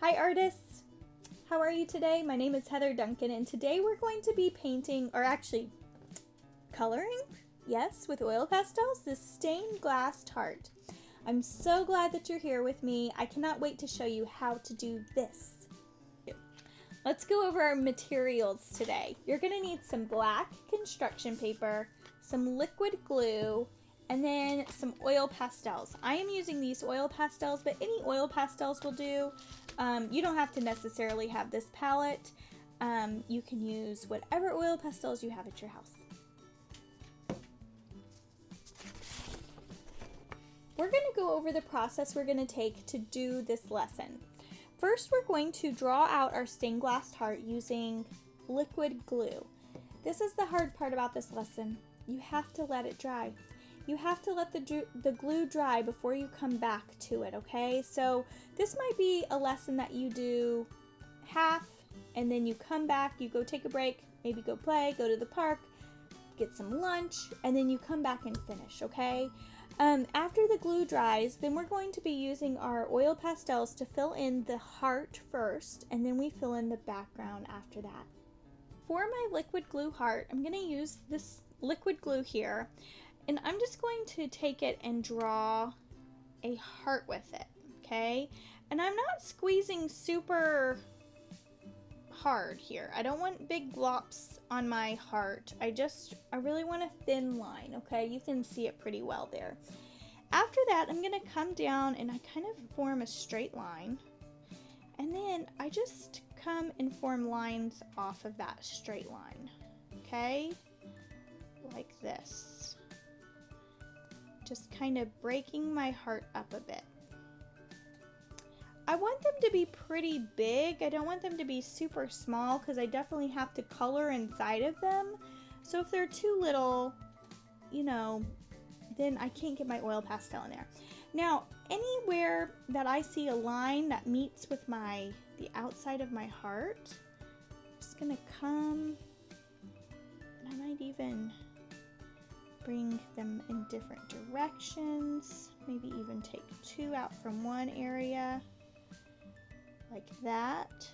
Hi artists! How are you today? My name is Heather Duncan and today we're going to be painting, or actually coloring, yes, with oil pastels, this stained glass heart. I'm so glad that you're here with me. I cannot wait to show you how to do this. Let's go over our materials today. You're going to need some black construction paper, some liquid glue, and then some oil pastels. I am using these oil pastels, but any oil pastels will do. You don't have to necessarily have this palette. You can use whatever oil pastels you have at your house. We're going to go over the process we're going to take to do this lesson. First, we're going to draw out our stained glass heart using liquid glue. This is the hard part about this lesson. You have to let it dry. You have to let the glue dry before you come back to it, okay? So this might be a lesson that you do half, and then you come back, you go take a break, maybe go play, go to the park, get some lunch, and then you come back and finish, okay? After the glue dries, then we're going to be using our oil pastels to fill in the heart first, and then we fill in the background after that. For my liquid glue heart, I'm going to use this liquid glue here. And I'm just going to take it and draw a heart with it, okay? And I'm not squeezing super hard here. I don't want big glops on my heart. I really want a thin line, okay? You can see it pretty well there. After that, I'm gonna come down and I kind of form a straight line. And then I just come and form lines off of that straight line, okay? Like this. Just kind of breaking my heart up a bit. I want them to be pretty big. I don't want them to be super small because I definitely have to color inside of them. So if they're too little, you know, then I can't get my oil pastel in there. Now, anywhere that I see a line that meets with the outside of my heart, I'm just gonna come, and I might even bring them in different directions, maybe even take two out from one area, like that.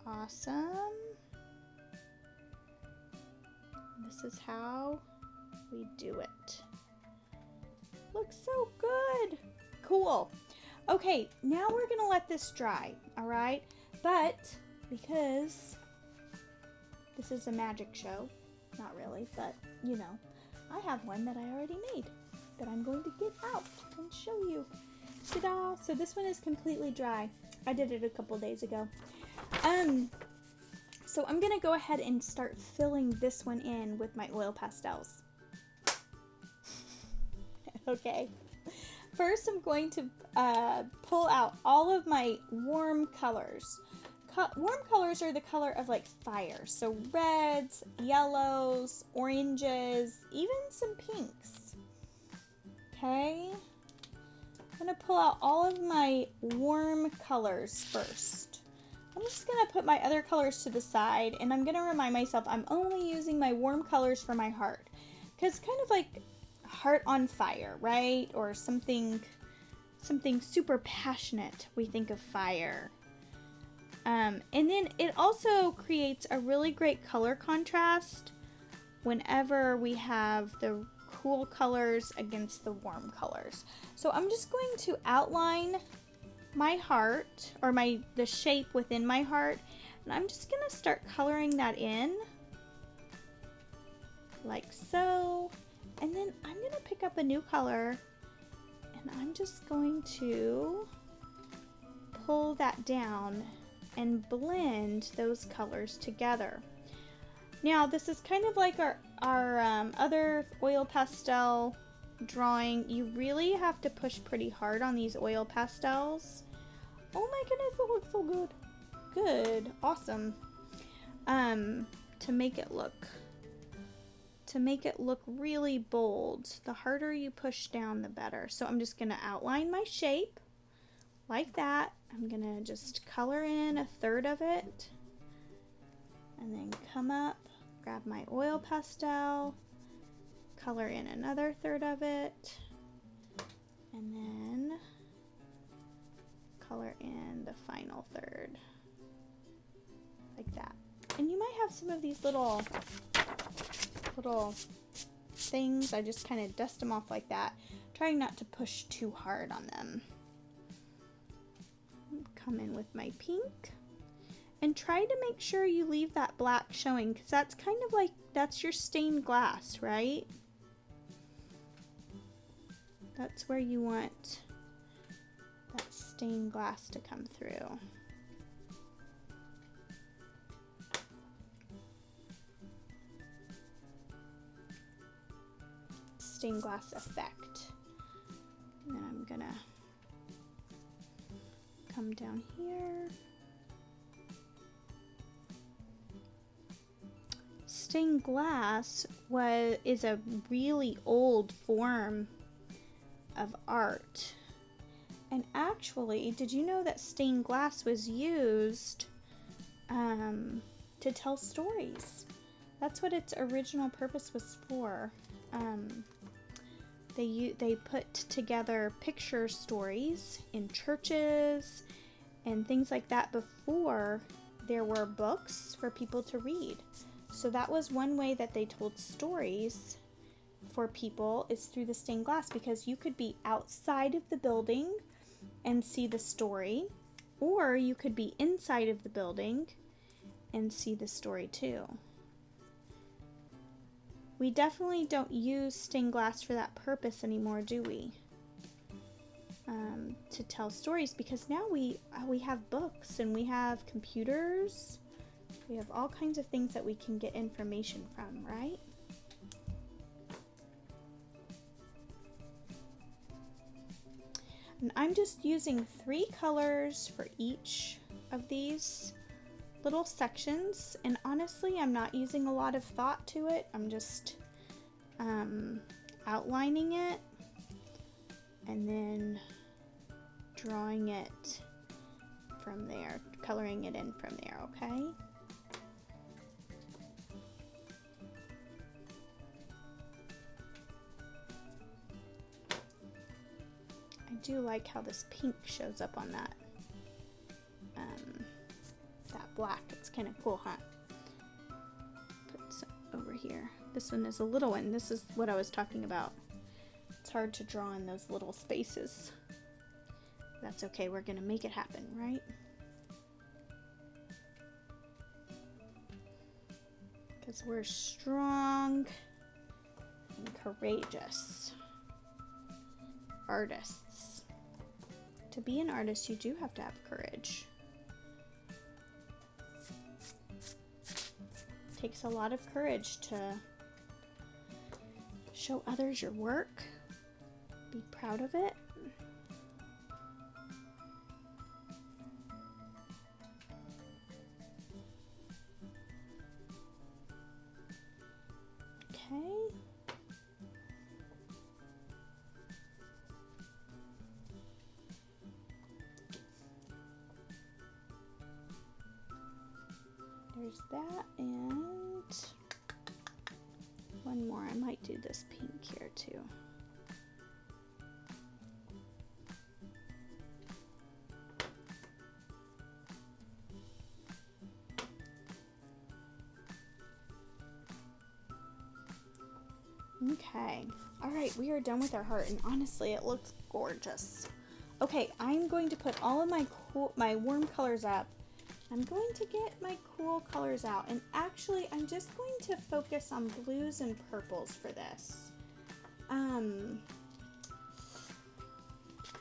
Awesome. This is how we do it. Looks so good. Cool. Okay, now we're gonna let this dry, all right? But because this is a magic show, not really, but you know, I have one that I already made that I'm going to get out and show you. Ta-da! So this one is completely dry. I did it a couple days ago. So I'm gonna go ahead and start filling this one in with my oil pastels. Okay. First, I'm going to pull out all of my warm colors. Warm colors are the color of like fire. So reds, yellows, oranges, even some pinks. Okay. I'm going to pull out all of my warm colors first. I'm just going to put my other colors to the side, and I'm going to remind myself I'm only using my warm colors for my heart. Because kind of like heart on fire, right? Or something super passionate, we think of fire. And then it also creates a really great color contrast whenever we have the cool colors against the warm colors. So I'm just going to outline my heart, or the shape within my heart, and I'm just gonna start coloring that in like so. And then I'm going to pick up a new color, and I'm just going to pull that down and blend those colors together. Now, this is kind of like our other oil pastel drawing. You really have to push pretty hard on these oil pastels. Oh my goodness, it looks so good. Good, awesome. To make it look really bold. The harder you push down, the better. So I'm just going to outline my shape like that. I'm going to just color in a third of it, and then come up, grab my oil pastel, color in another third of it, and then color in the final third, like that. And you might have some of these little things. I just kind of dust them off like that, trying not to push too hard on them. Come in with my pink and try to make sure you leave that black showing, because that's kind of like, that's your stained glass, right? That's where you want that stained glass to come through. Stained glass effect. And then I'm gonna come down here. Stained glass is a really old form of art. And actually, did you know that stained glass was used to tell stories? That's what its original purpose was for. They put together picture stories in churches and things like that before there were books for people to read. So that was one way that they told stories for people, is through the stained glass, because you could be outside of the building and see the story, or you could be inside of the building and see the story too. We definitely don't use stained glass for that purpose anymore, do we? To tell stories, because now we have books and we have computers. We have all kinds of things that we can get information from, right? And I'm just using 3 colors for each of these little sections, and honestly, I'm not using a lot of thought to it. I'm just outlining it and then drawing it from there, coloring it in from there, okay? I do like how this pink shows up on that black. It's kind of cool, huh? Put some over here. This one is a little one. This is what I was talking about. It's hard to draw in those little spaces. That's okay. We're gonna make it happen, right? Because we're strong and courageous artists. To be an artist, you do have to have courage. It takes a lot of courage to show others your work, be proud of it. Okay. There's that, and one more. I might do this pink here too. Okay, all right, we are done with our heart, and honestly, it looks gorgeous. Okay, I'm going to put all of my warm colors up. I'm going to get my cool colors out, and actually I'm just going to focus on blues and purples for this.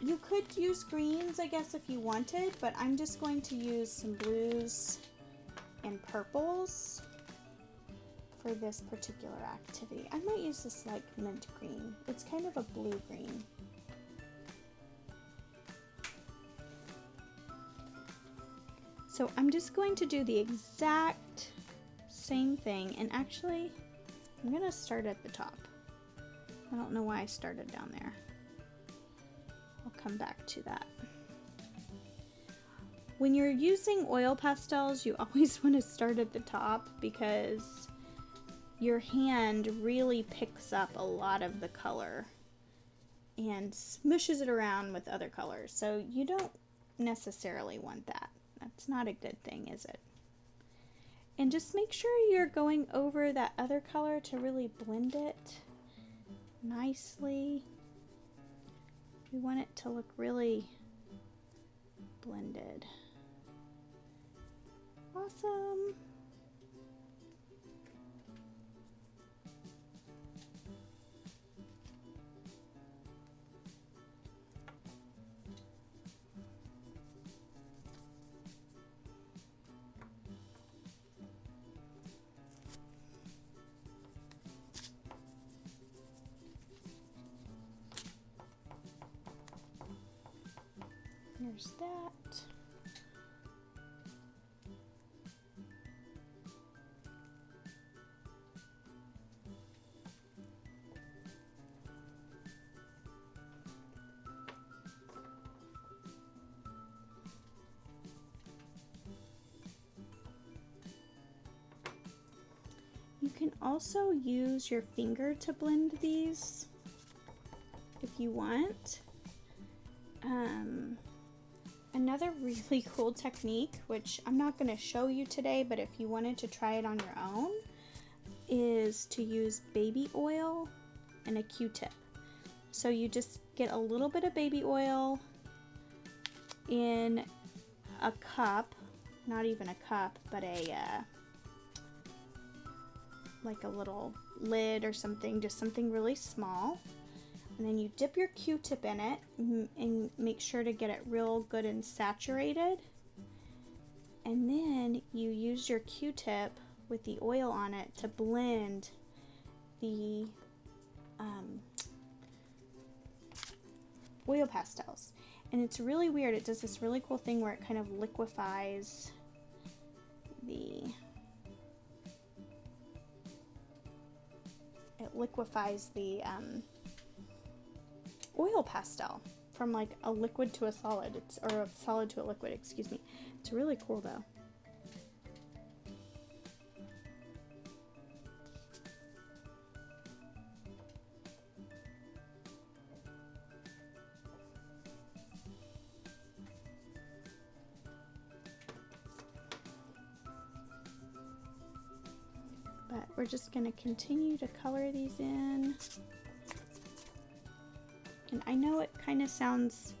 You could use greens, I guess, if you wanted, but I'm just going to use some blues and purples for this particular activity. I might use this like mint green. It's kind of a blue green. So I'm just going to do the exact same thing, and actually I'm gonna start at the top. I don't know why I started down there. I'll come back to that. When you're using oil pastels, you always want to start at the top, because your hand really picks up a lot of the color and smushes it around with other colors. So you don't necessarily want that. That's not a good thing, is it? And just make sure you're going over that other color to really blend it nicely. We want it to look really blended. Awesome. There's that. You can also use your finger to blend these if you want. Another really cool technique, which I'm not going to show you today, but if you wanted to try it on your own, is to use baby oil and a Q-tip. So you just get a little bit of baby oil in a cup, not even a cup, but like a little lid or something, just something really small. And then you dip your Q-tip in it and make sure to get it real good and saturated. And then you use your Q-tip with the oil on it to blend the oil pastels. And it's really weird. It does this really cool thing where it kind of liquefies the oil pastel from like a liquid to a solid, or a solid to a liquid, excuse me. It's really cool though. But we're just going to continue to color these in. And I know it kind of sounds,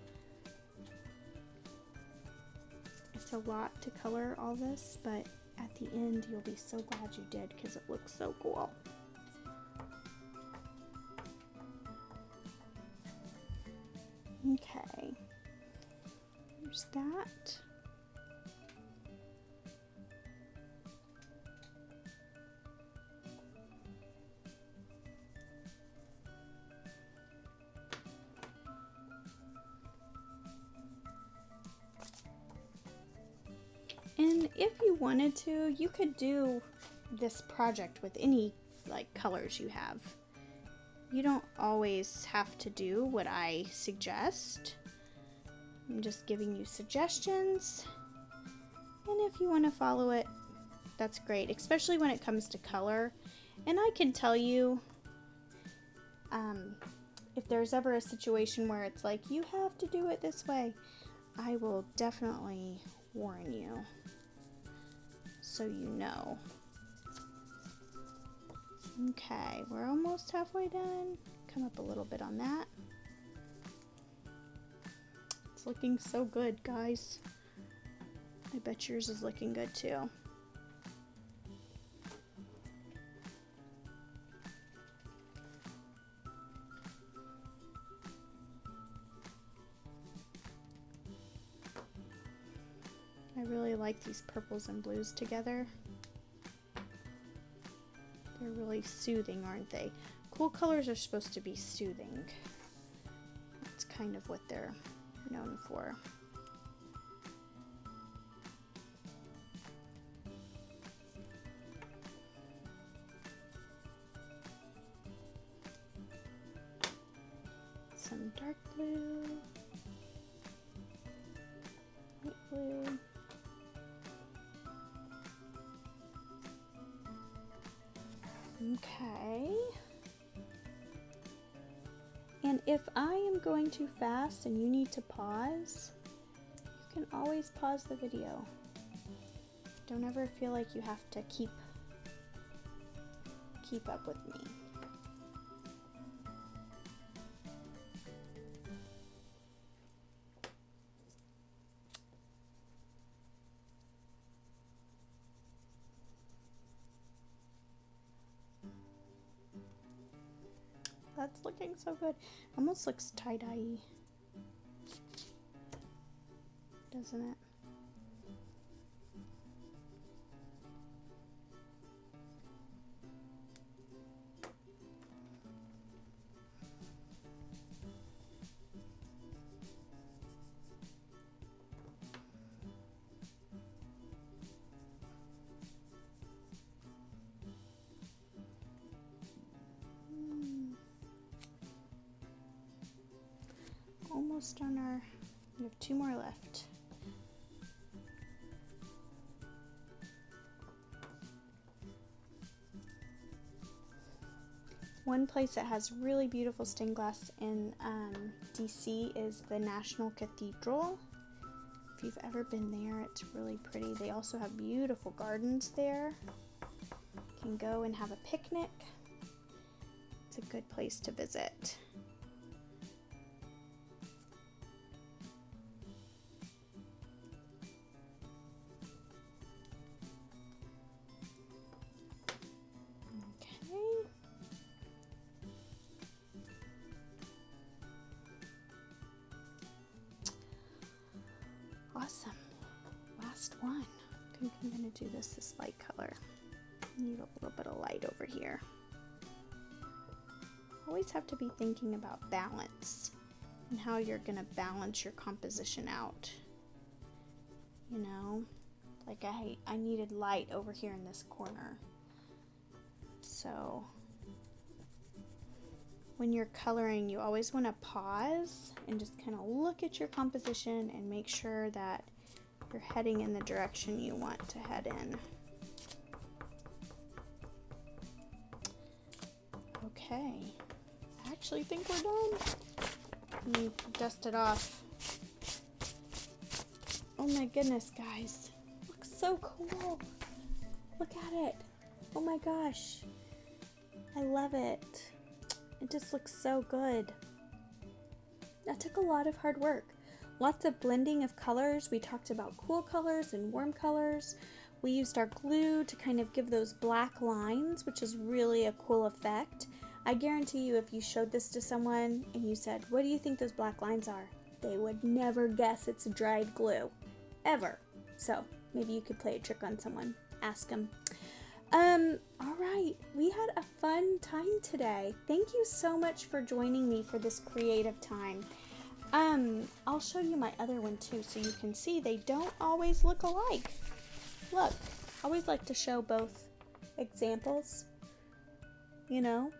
it's a lot to color all this, but at the end you'll be so glad you did because it looks so cool. Okay, there's that. And if you wanted to, you could do this project with any like colors you have. You don't always have to do what I suggest. I'm just giving you suggestions. And if you want to follow it, that's great, especially when it comes to color. And I can tell you, if there's ever a situation where it's like, you have to do it this way, I will definitely warn you, so you know. Okay, we're almost halfway done. Come up a little bit on that. It's looking so good, guys. I bet yours is looking good too. I really like these purples and blues together. They're really soothing, aren't they? Cool colors are supposed to be soothing. That's kind of what they're known for. Some dark blue, light blue. And if I am going too fast and you need to pause, you can always pause the video. Don't ever feel like you have to keep up with me. That's looking so good. Almost looks tie-dye-y, doesn't it? Almost on our, we have 2 more left. One place that has really beautiful stained glass in DC is the National Cathedral. If you've ever been there, it's really pretty. They also have beautiful gardens there. You can go and have a picnic. It's a good place to visit. Awesome. Last one. I think I'm going to do this light color. Need a little bit of light over here. Always have to be thinking about balance and how you're going to balance your composition out. You know, like I needed light over here in this corner. So when you're coloring, you always want to pause and just kind of look at your composition and make sure that you're heading in the direction you want to head in. Okay, I actually think we're done. Let me dust it off. Oh my goodness, guys. Looks so cool. Look at it. Oh my gosh. I love it. It just looks so good. That took a lot of hard work. Lots of blending of colors. We talked about cool colors and warm colors. We used our glue to kind of give those black lines, which is really a cool effect. I guarantee you if you showed this to someone and you said, "What do you think those black lines are?" They would never guess it's dried glue. Ever. So maybe you could play a trick on someone. Ask them. All right, we had a fun time today. Thank you so much for joining me for this creative time. I'll show you my other one too so you can see they don't always look alike. Look, I always like to show both examples. You know,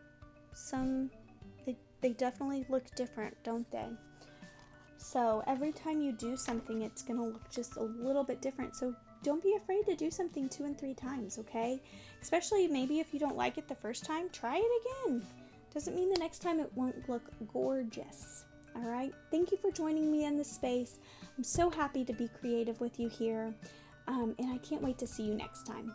they definitely look different, don't they? So every time you do something, it's gonna look just a little bit different. So don't be afraid to do something 2 and 3 times, okay? Especially maybe if you don't like it the first time, try it again. Doesn't mean the next time it won't look gorgeous, all right? Thank you for joining me in this space. I'm so happy to be creative with you here, and I can't wait to see you next time.